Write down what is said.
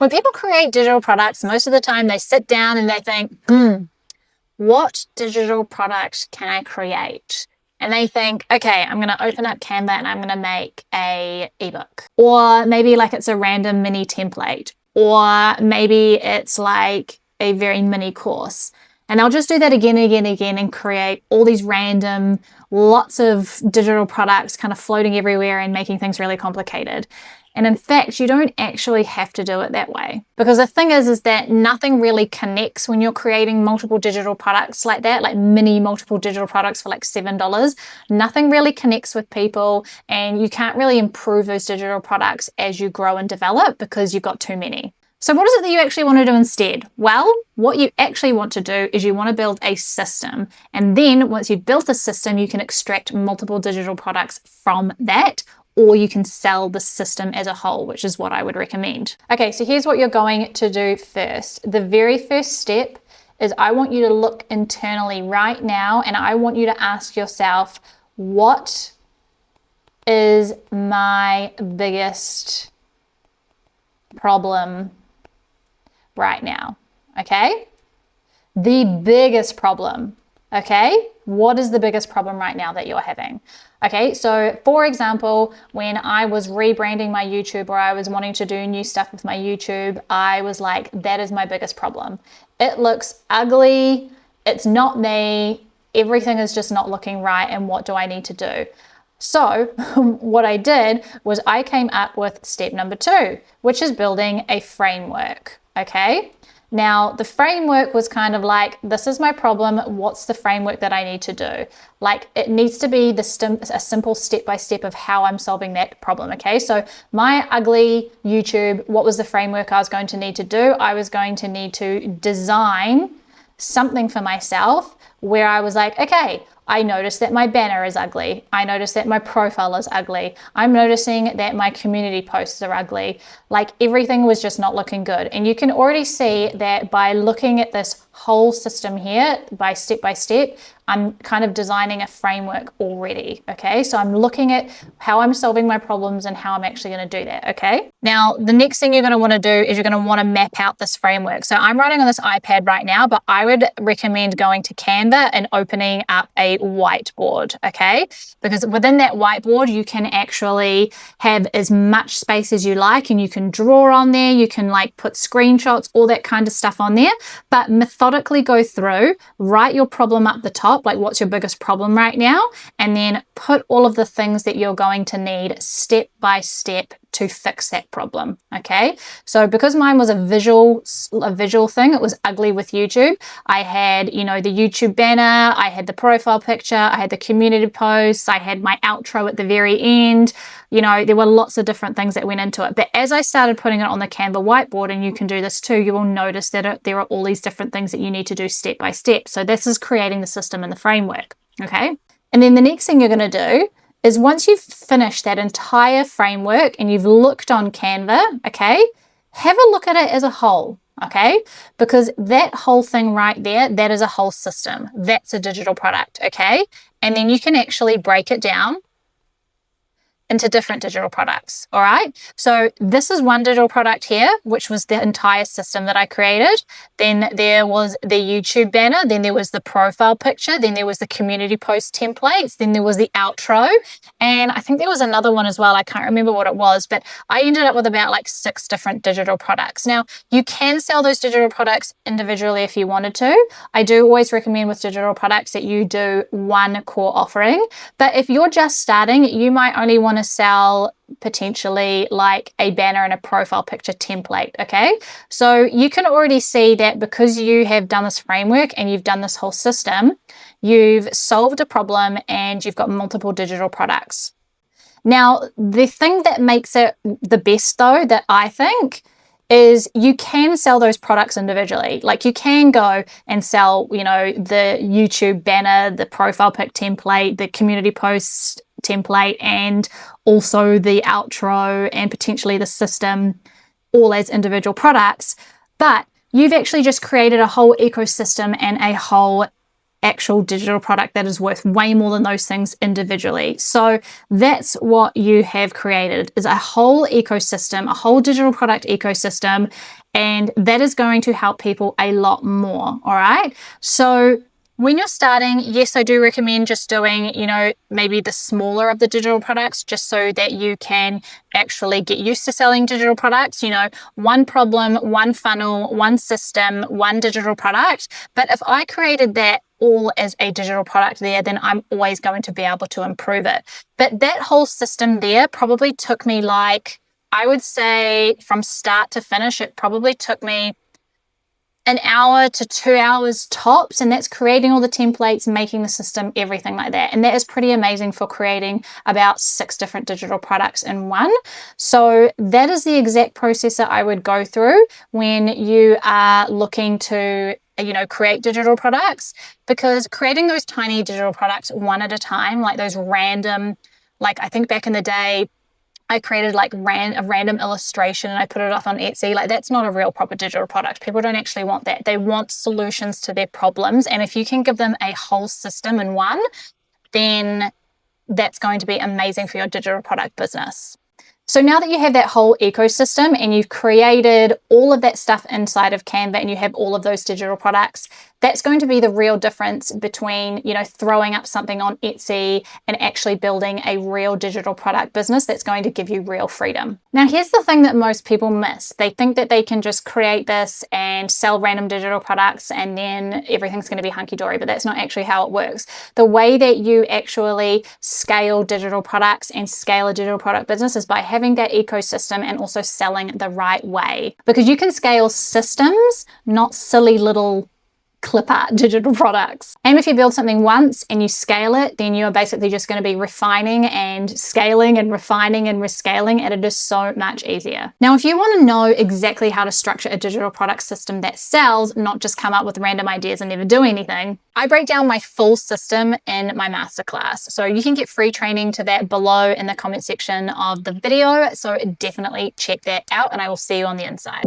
When people create digital products, most of the time they sit down and they think, what digital product can I create? And they think, okay, I'm going to open up Canva and I'm going to make a ebook. Or maybe like it's a random mini template. Or maybe it's like a very mini course. And they'll just do that again and again and again and create all these random, lots of digital products kind of floating everywhere and making things really complicated. And in fact, you don't actually have to do it that way. Because the thing is that nothing really connects when you're creating multiple digital products like that, like mini multiple digital products for like $7. Nothing really connects with people, and you can't really improve those digital products as you grow and develop because you've got too many. So what is it that you actually want to do instead? Well, what you actually want to do is you want to build a system. And then once you've built a system, you can extract multiple digital products from that, or you can sell the system as a whole, which is what I would recommend. Okay, so here's what you're going to do first. The very first step is I want you to look internally right now, and I want you to ask yourself, what is my biggest problem right now? Okay? The biggest problem. Okay? What is the biggest problem right now that you're having? Okay, so for example, when I was rebranding my YouTube, or I was wanting to do new stuff with my YouTube, I was like, that is my biggest problem. It looks ugly. It's not me. Everything is just not looking right. And what do I need to do? So what I did was I came up with step number 2, which is building a framework. Okay. Now, the framework was kind of like, this is my problem. What's the framework that I need to do? Like, it needs to be a simple step-by-step of how I'm solving that problem, okay? So my ugly YouTube, what was the framework I was going to need to do? I was going to need to design something for myself where I was like, okay, I noticed that my banner is ugly. I noticed that my profile is ugly. I'm noticing that my community posts are ugly. Like, everything was just not looking good. And you can already see that by looking at this whole system here, by step, I'm kind of designing a framework already, okay? So I'm looking at how I'm solving my problems and how I'm actually gonna do that, okay? Now, the next thing you're gonna wanna do is you're gonna wanna map out this framework. So I'm writing on this iPad right now, but I would recommend going to Canva and opening up a whiteboard, okay? Because within that whiteboard, you can actually have as much space as you like, and you can draw on there, you can like put screenshots, all that kind of stuff on there, but methodically go through, write your problem up the top, like what's your biggest problem right now, and then put all of the things that you're going to need step by step to fix that problem, okay? So because mine was a visual thing, it was ugly with YouTube. I had, you know, the YouTube banner, I had the profile picture, I had the community posts, I had my outro at the very end. You know, there were lots of different things that went into it. But as I started putting it on the Canva whiteboard, and you can do this too, you will notice that there are all these different things that you need to do step by step. So this is creating the system and the framework, okay? And then the next thing you're going to do is, once you've finished that entire framework and you've looked on Canva, okay, have a look at it as a whole, okay? Because that whole thing right there, that is a whole system. That's a digital product, okay? And then you can actually break it down into different digital products, all right? So this is one digital product here, which was the entire system that I created. Then there was the YouTube banner, then there was the profile picture, then there was the community post templates, then there was the outro, and I think there was another one as well. I can't remember what it was, but I ended up with about like 6 different digital products. Now, you can sell those digital products individually if you wanted to. I do always recommend with digital products that you do one core offering, but if you're just starting, you might only want to sell potentially like a banner and a profile picture template, okay? So you can already see that because you have done this framework and you've done this whole system, you've solved a problem and you've got multiple digital products. Now, the thing that makes it the best though, that I think, is you can sell those products individually. Like, you can go and sell, you know, the YouTube banner, the profile pic template, the community post template, and also the outro and potentially the system, all as individual products. But you've actually just created a whole ecosystem and a whole actual digital product that is worth way more than those things individually. So that's what you have created, is a whole ecosystem, a whole digital product ecosystem, and that is going to help people a lot more. All right. So when you're starting, yes, I do recommend just doing, maybe the smaller of the digital products, just so that you can actually get used to selling digital products, one problem, one funnel, one system, one digital product. But if I created that all as a digital product there, then I'm always going to be able to improve it. But that whole system there probably took me I would say from start to finish, it probably took me an hour to 2 hours tops, and that's creating all the templates, making the system, everything like that. And that is pretty amazing for creating about 6 different digital products in one. So that is the exact process that I would go through when you are looking to create digital products, because creating those tiny digital products one at a time, like those random, I think back in the day, I created a random illustration and I put it up on Etsy. That's not a real proper digital product. People don't actually want that. They want solutions to their problems. And if you can give them a whole system in one, then that's going to be amazing for your digital product business. So now that you have that whole ecosystem and you've created all of that stuff inside of Canva and you have all of those digital products, that's going to be the real difference between, throwing up something on Etsy and actually building a real digital product business that's going to give you real freedom. Now, here's the thing that most people miss. They think that they can just create this and sell random digital products and then everything's going to be hunky-dory, but that's not actually how it works. The way that you actually scale digital products and scale a digital product business is by having that ecosystem and also selling the right way. Because you can scale systems, not silly little clip art digital products. And if you build something once and you scale it, then you're basically just going to be refining and scaling and refining and rescaling, and it is so much easier. Now, if you want to know exactly how to structure a digital product system that sells, not just come up with random ideas and never do anything, I break down my full system in my masterclass. So you can get free training to that below in the comment section of the video. So definitely check that out, and I will see you on the inside.